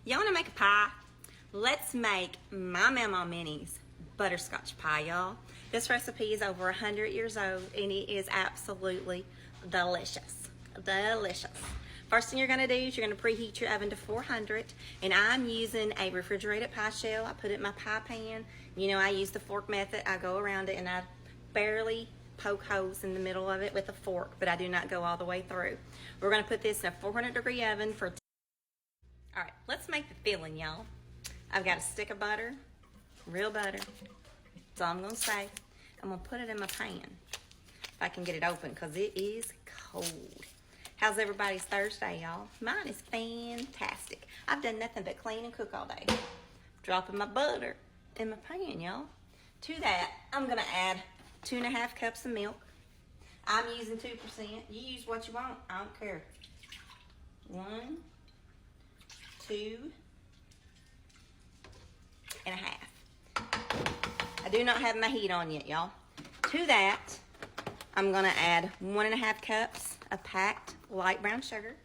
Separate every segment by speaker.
Speaker 1: Y'all wanna make a pie? Let's make my Mama Minnie's butterscotch pie, y'all. This recipe is over 100 years old and it is absolutely delicious. Delicious. First thing you're gonna do is you're gonna preheat your oven to 400, and I'm using a refrigerated pie shell. I put it in my pie pan. You know, I use the fork method. I go around it and I barely poke holes in the middle of it with a fork, but I do not go all the way through. We're gonna put this in a 400-degree oven for all right, let's make the filling, y'all. I've got a stick of butter, real butter. That's all I'm gonna say. I'm gonna put it in my pan. If I can get it open, because it is cold. How's everybody's Thursday, y'all? Mine is fantastic. I've done nothing but clean and cook all day. Dropping my butter in my pan, y'all. To that, I'm gonna add 2.5 cups of milk. I'm using 2%. You use what you want, I don't care. 1, 2.5. I do not have my heat on yet, y'all. To that, I'm gonna add 1.5 cups of packed light brown sugar.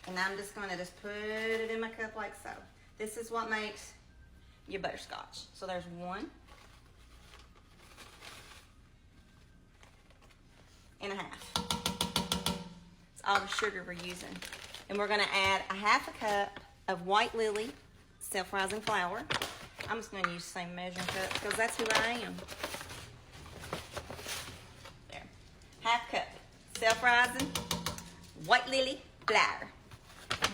Speaker 1: And I'm just gonna put it in my cup like so. This is what makes your butterscotch. So there's 1.5. It's all the sugar we're using. And we're gonna add 1/2 cup of white lily self-rising flour. I'm just gonna use the same measuring cup because that's who I am. There. 1/2 cup self-rising white lily flour.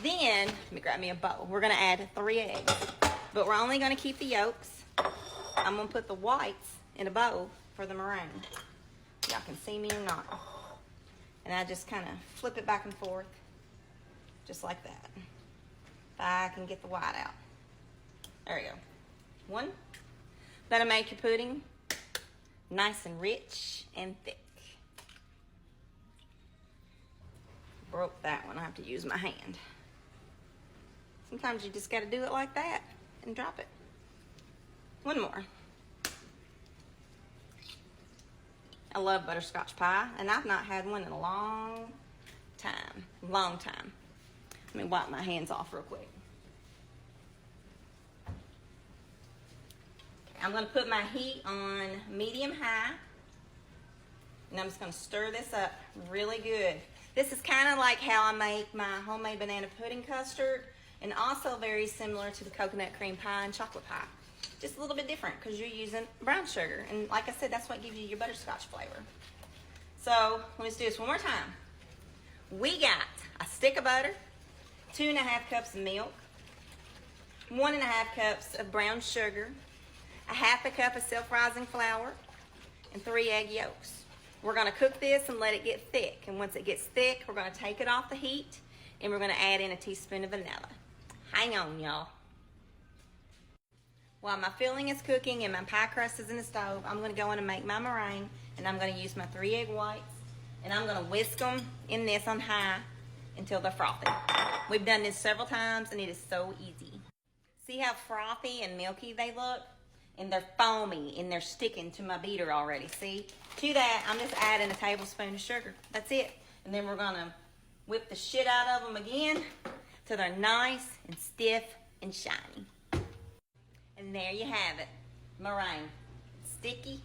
Speaker 1: Then, let me grab me a bowl. We're gonna add 3 eggs, but we're only gonna keep the yolks. I'm gonna put the whites in a bowl for the meringue. Y'all can see me or not. And I just kind of flip it back and forth, just like that. If I can get the white out. There we go. 1. That'll make your pudding nice and rich and thick. Broke that one. I have to use my hand. Sometimes you just got to do it like that and drop it. 1 more. I love butterscotch pie, and I've not had one in a long time. Long time. Let me wipe my hands off real quick. Okay, I'm going to put my heat on medium-high, and I'm just going to stir this up really good. This is kind of like how I make my homemade banana pudding custard, and also very similar to the coconut cream pie and chocolate pie. Just a little bit different because you're using brown sugar. And like I said, that's what gives you your butterscotch flavor. So let's do this one more time. We got a stick of butter, 2.5 cups of milk, 1.5 cups of brown sugar, 1/2 cup of self-rising flour, and 3 egg yolks. We're gonna cook this and let it get thick. And once it gets thick, we're gonna take it off the heat and we're gonna add in a teaspoon of vanilla. Hang on, y'all. While my filling is cooking and my pie crust is in the stove, I'm gonna go in and make my meringue, and I'm gonna use my 3 egg whites, and I'm gonna whisk them in this on high until they're frothy. We've done this several times and it is so easy. See how frothy and milky they look? And they're foamy and they're sticking to my beater already, see? To that, I'm just adding a tablespoon of sugar. That's it. And then we're gonna whip the shit out of them again till they're nice and stiff and shiny. And there you have it, meringue. Sticky,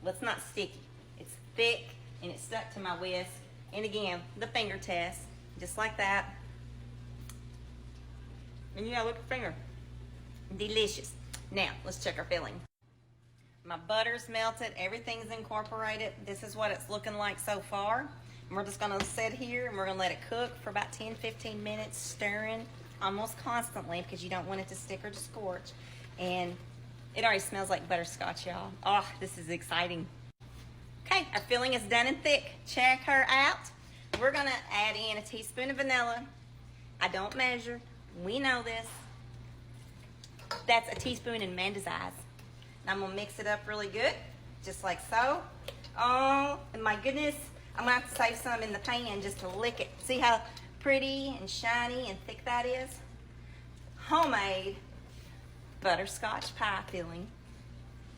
Speaker 1: well, it's not sticky. It's thick and it's stuck to my whisk. And again, the finger test, just like that. And you gotta look at your finger. Delicious. Now, let's check our filling. My butter's melted, everything's incorporated. This is what it's looking like so far. And we're just gonna sit here and we're gonna let it cook for about 10-15 minutes, stirring almost constantly because you don't want it to stick or to scorch. And it already smells like butterscotch, y'all. Oh, this is exciting. Okay, our filling is done and thick. Check her out. We're gonna add in a teaspoon of vanilla. I don't measure, we know this. That's a teaspoon in Amanda's eyes. And I'm gonna mix it up really good, just like so. Oh, and my goodness, I'm gonna have to save some in the pan just to lick it. See how pretty and shiny and thick that is? Homemade butterscotch pie filling.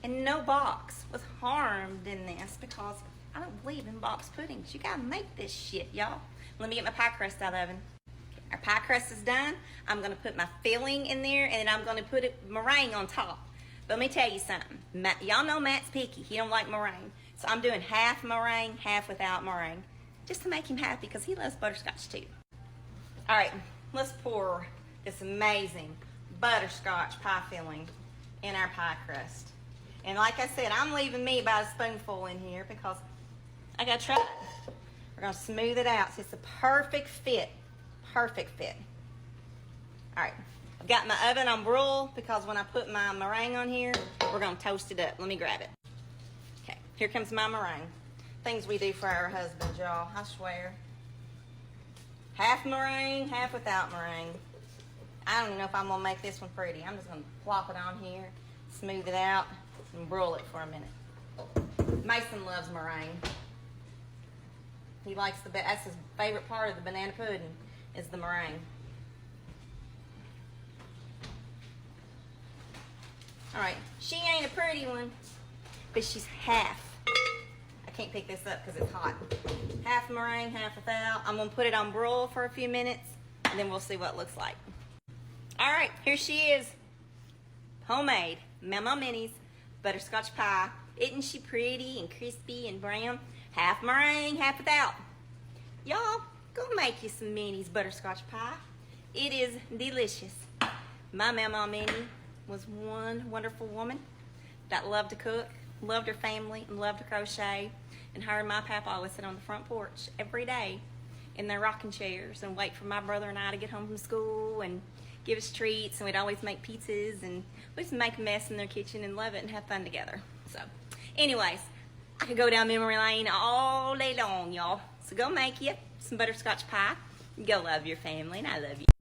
Speaker 1: And no box was harmed in this because I don't believe in box puddings. You gotta make this shit, y'all. Let me get my pie crust out of the oven. Our pie crust is done. I'm gonna put my filling in there and then I'm gonna put meringue on top. But let me tell you something. Y'all know Matt's picky. He don't like meringue. So I'm doing half meringue, half without meringue. Just to make him happy because he loves butterscotch too. All right, let's pour this amazing butterscotch pie filling in our pie crust. And like I said, I'm leaving me about a spoonful in here because I gotta try it. We're gonna smooth it out so it's a perfect fit. Perfect fit. All right, I've got my oven on broil because when I put my meringue on here, we're gonna toast it up. Let me grab it. Okay, here comes my meringue. Things we do for our husbands, y'all, I swear. Half meringue, half without meringue. I don't even know if I'm gonna make this one pretty. I'm just gonna plop it on here, smooth it out, and broil it for a minute. Mason loves meringue. He likes that's his favorite part of the banana pudding is the meringue. All right, she ain't a pretty one, but she's half. I can't pick this up because it's hot. Half meringue, half without. I'm gonna put it on broil for a few minutes and then we'll see what it looks like. All right, here she is. Homemade Mama Minnie's butterscotch pie. Isn't she pretty and crispy and brown? Half meringue, half without. Y'all, go make you some Minnie's butterscotch pie. It is delicious. My Mama Minnie was one wonderful woman that loved to cook, loved her family, and loved to crochet. And her and my papa would sit on the front porch every day in their rocking chairs and wait for my brother and I to get home from school and give us treats, and we'd always make pizzas, and we'd just make a mess in their kitchen and love it and have fun together. So, anyways, I could go down memory lane all day long, y'all. So go make you some butterscotch pie. Go love your family, and I love you.